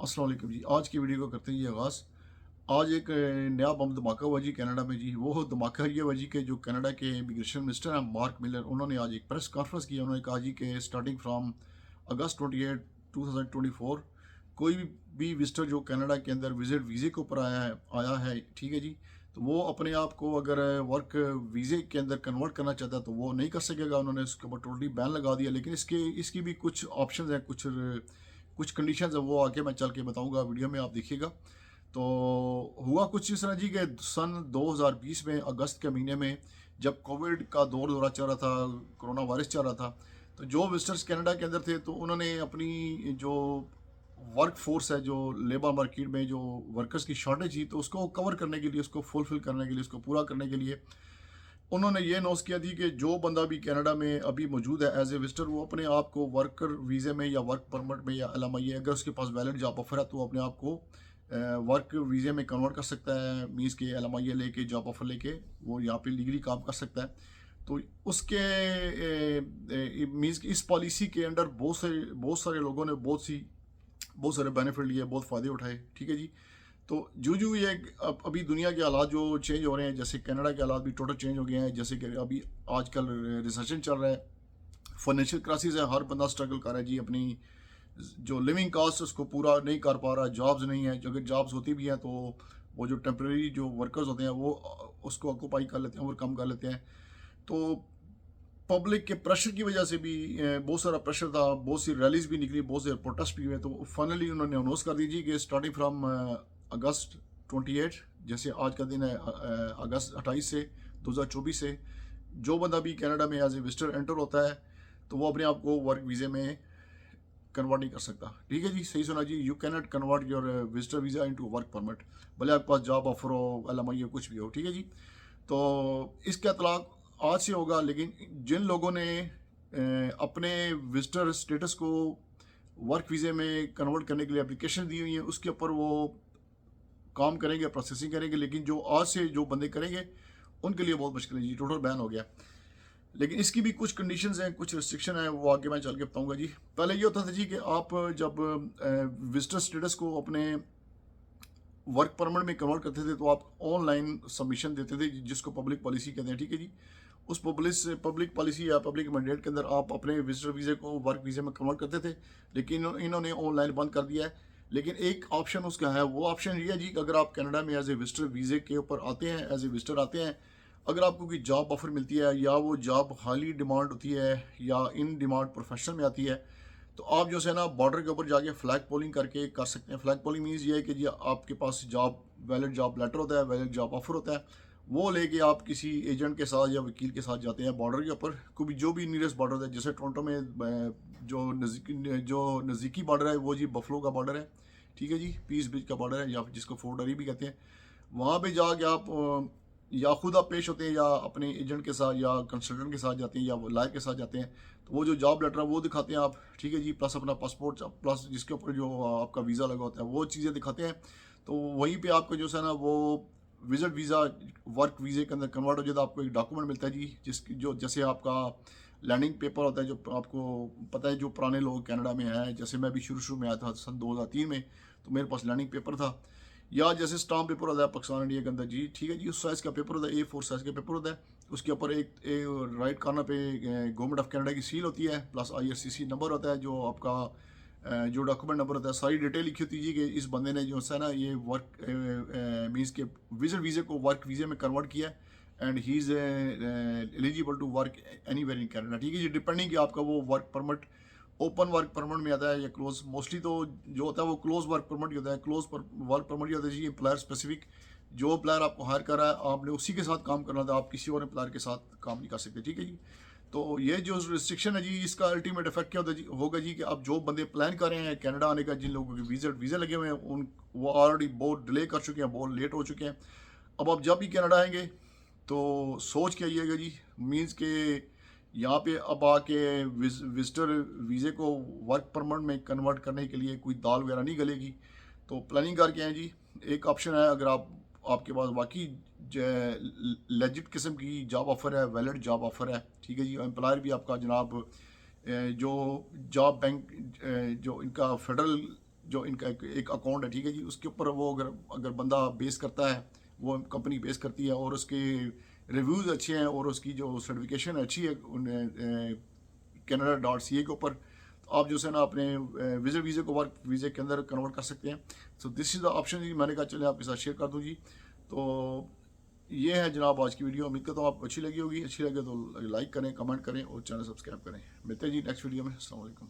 अस्सलाम वालेकुम जी। आज की वीडियो को करते हैं जी आगाज़। आज एक नया बम धमाका हुआ जी कनाडा में जी। वो धमाका ये हुआ जी कि जो कनाडा के इमिग्रेशन मिनिस्टर हैं मार्क मिलर, उन्होंने आज एक प्रेस कॉन्फ्रेंस की। उन्होंने कहा जी कि स्टार्टिंग फ्राम अगस्त 28 2024 कोई भी विजिटर जो कनाडा के अंदर विजिट वीज़े के ऊपर आया है, ठीक है जी, तो वो अपने आप को अगर वर्क वीज़े के अंदर कन्वर्ट करना चाहता है तो वो नहीं कर सकेगा। उन्होंने उसके ऊपर टोटली बैन लगा दिया। लेकिन इसकी भी कुछ ऑप्शंस हैं, कुछ कंडीशंस है, वो आगे मैं चल के बताऊंगा, वीडियो में आप देखिएगा। तो हुआ कुछ इस तरह जी कि सन 2020 में अगस्त के महीने में जब कोविड का दौरा चल रहा था, कोरोना वायरस चल रहा था, तो जो विजिटर्स कनाडा के अंदर थे तो उन्होंने अपनी जो वर्क फोर्स है, जो लेबर मार्केट में जो वर्कर्स की शॉर्टेज थी, तो उसको कवर करने के लिए, उसको फुलफिल करने के लिए, उसको पूरा करने के लिए उन्होंने ये अनाउंस किया थी कि जो बंदा भी कनाडा में अभी मौजूद है एज ए विजिटर, वो अपने आप को वर्कर वीज़े में या वर्क परमिट में या LMIA, अगर उसके पास वैलिड जॉब ऑफर है तो वो अपने आप को वर्क वीज़े में कन्वर्ट कर सकता है। मीन्स के LMIA लेके, जॉब ऑफर लेके वो यहाँ पे लीगली काम कर सकता है। तो उसके मीन्स कि इस पॉलिसी के अंडर बहुत सारे लोगों ने बहुत सारे बेनिफिट लिए, बहुत फ़ायदे उठाए, ठीक है जी। तो जो ये अभी दुनिया के हालात जो चेंज हो रहे हैं, जैसे कनाडा के हालात भी टोटल चेंज हो गए हैं। जैसे कि अभी आजकल रिसेशन चल रहा है, फाइनेंशियल क्राइसिस है, हर बंदा स्ट्रगल कर रहा है जी। अपनी जो लिविंग कॉस्ट उसको पूरा नहीं कर पा रहा, जॉब्स नहीं है, अगर जॉब्स होती भी हैं तो वो जो टेम्प्रेरी जो वर्कर्स होते हैं वो उसको ऑक्यूपाई कर लेते हैं और कम कर लेते हैं। तो पब्लिक के प्रेशर की वजह से भी बहुत सारा प्रेशर था, बहुत सी रैलीज भी निकली, बहुत से प्रोटेस्ट भी हुए। तो फाइनली उन्होंने अनाउंस कर दीजिए कि स्टार्टिंग फ्राम अगस्त 28, जैसे आज का दिन है, अगस्त 28 से 2024 से जो बंदा भी कनाडा में एज ए विजिटर एंटर होता है तो वो अपने आप को वर्क वीज़े में कन्वर्ट नहीं कर सकता। ठीक है जी, सही सुना जी। You cannot convert your visitor visa into work permit, भले आपके पास जॉब ऑफर हो, LMIA कुछ भी हो, ठीक है जी। तो इसका इतलाक आज से होगा। लेकिन जिन लोगों ने अपने विजिटर स्टेटस को वर्क वीज़े में कन्वर्ट करने के लिए एप्लीकेशन दी हुई है, उसके ऊपर वो काम करेंगे, प्रोसेसिंग करेंगे। लेकिन जो आज से जो बंदे करेंगे उनके लिए बहुत मुश्किल है जी, टोटल बैन हो गया। लेकिन इसकी भी कुछ कंडीशंस हैं, कुछ रिस्ट्रिक्शन है, वो आगे मैं चल के बताऊंगा जी। पहले ये होता था जी कि आप जब विजिटर स्टेटस को अपने वर्क परमिट में कन्वर्ट करते थे तो आप ऑनलाइन सबमिशन देते थे, जिसको पब्लिक पॉलिसी कहते हैं, ठीक है जी। उस पब्लिक पॉलिसी या पब्लिक मैंडेट के अंदर आप अपने विजिटर वीज़े को वर्क वीज़े में कन्वर्ट करते थे। लेकिन इन्होंने ऑनलाइन बंद कर दिया है। लेकिन एक ऑप्शन उसका है, वो ऑप्शन ये है जी कि अगर आप कनाडा में एज ए विजिटर वीज़े के ऊपर आते हैं, एज ए विजिटर आते हैं, अगर आपको कोई जॉब ऑफर मिलती है या वो जॉब हाईली डिमांड होती है या इन डिमांड प्रोफेशन में आती है, तो आप जो है ना बॉर्डर के ऊपर जाके फ्लैग पोलिंग करके कर सकते हैं। फ्लैग पोलिंग मीन्स ये है कि जी आपके पास जॉब वैलिड जॉब लेटर होता है, वैलिड जॉब ऑफर होता है, वो लेके आप किसी एजेंट के साथ या वकील के साथ जाते हैं बॉर्डर के ऊपर, कोई जो भी नियरेस्ट बॉर्डर होता है। जैसे टोरंटो में जो नज़दीकी बॉर्डर है वो जी बफलो का बॉर्डर है, ठीक है जी, पीस ब्रिज का बॉर्डर है या जिसको फोर्ट एरी भी कहते हैं। वहाँ पे जाके आप या खुद आप पेश होते हैं या अपने एजेंट के साथ या कंसल्टेंट के साथ जाते हैं या लायर के साथ जाते हैं, तो वो जो जॉब लेटर है वो दिखाते हैं आप, ठीक है जी, प्लस अपना पासपोर्ट, प्लस जिसके ऊपर जो आपका वीज़ा लगा होता है वो चीज़ें दिखाते हैं। तो वहीं पे आपको जो है ना वो विजिट वीज़ा वर्क वीज़े के अंदर कन्वर्ट हो जाता है। आपको एक डॉक्यूमेंट मिलता है जी, जिसकी जो जैसे आपका लैंडिंग पेपर होता है, जो आपको पता है जो पुराने लोग कनाडा में हैं, जैसे मैं भी शुरू में आया था सन 2003 में, तो मेरे पास लैंडिंग पेपर था। या जैसे स्टाम्प पेपर होता है पाकिस्तान इंडिया के अंदर जी, ठीक है जी, उस साइज़ का पेपर होता है, A4 साइज़ का पेपर होता है। उसके ऊपर एक राइट कॉर्नर पे गवर्नमेंट ऑफ कनाडा की सील होती है, प्लस IRCC नंबर होता है, जो आपका जो डॉक्यूमेंट नंबर होता है, सारी डिटेल लिखी होती है जी कि इस बंदे ने जो है ना ये वर्क मीन्स के विजिट वीज़े को वर्क वीज़े में कन्वर्ट किया and he is eligible to work anywhere in Canada, ठीक है जी। डिपेंडिंग कि आपका वो work permit open work permit में आता है या क्लोज, मोस्टली तो जो होता है वो क्लोज वर्क परमिट ही होता है। वर्क परमिट ही होता है जी, एम्प्लॉयर स्पेसिफिक। जो एम्प्लॉयर आपको हायर कर रहा है आपने उसी के साथ काम करना था, आप किसी और एम्प्लॉयर के साथ काम नहीं कर सकते, ठीक है जी। तो ये जो रिस्ट्रिक्शन है जी, इसका अल्टीमेट इफेक्ट क्या होगा जी कि अब जो बंदे प्लान कर रहे हैं कनाडा आने का, जिन लोगों के वीज़े लगे हुए हैं, उन वो ऑलरेडी बहुत डिले कर चुके हैं, बहुत लेट हो चुके हैं। अब आप जब भी कनाडा आएंगे तो सोच के आइएगा जी। मीन्स के यहाँ पे अब आके विजिटर वीज़े को वर्क परमिट में कन्वर्ट करने के लिए कोई दाल वगैरह नहीं गलेगी। तो प्लानिंग करके आए जी। एक ऑप्शन है, अगर आपके पास वाकई लेजिट किस्म की जॉब ऑफर है, वैलिड जॉब ऑफर है, ठीक है जी, एम्प्लॉयर भी आपका जनाब जो जॉब बैंक जो इनका फेडरल जो इनका एक अकाउंट है, ठीक है जी, उसके ऊपर वो अगर अगर बंदा बेस करता है, वो कंपनी बेस करती है और उसके रिव्यूज़ अच्छे हैं और उसकी जो सर्टिफिकेशन अच्छी है canada.ca के ऊपर, तो आप जो है ना अपने विजिट वीज़े को वर्क वीज़े के अंदर कन्वर्ट कर सकते हैं। So this is the option जी। मैंने कहा चले आपके साथ शेयर कर दूँ जी। तो ये है जनाब आज की वीडियो। उम्मीद करता हूँ आपको अच्छी लगी होगी। अच्छी लगे तो लाइक करें, कमेंट करें और चैनल सब्सक्राइब करें। मिलते हैं जी नेक्स्ट वीडियो में। अस्सलाम वालेकुम।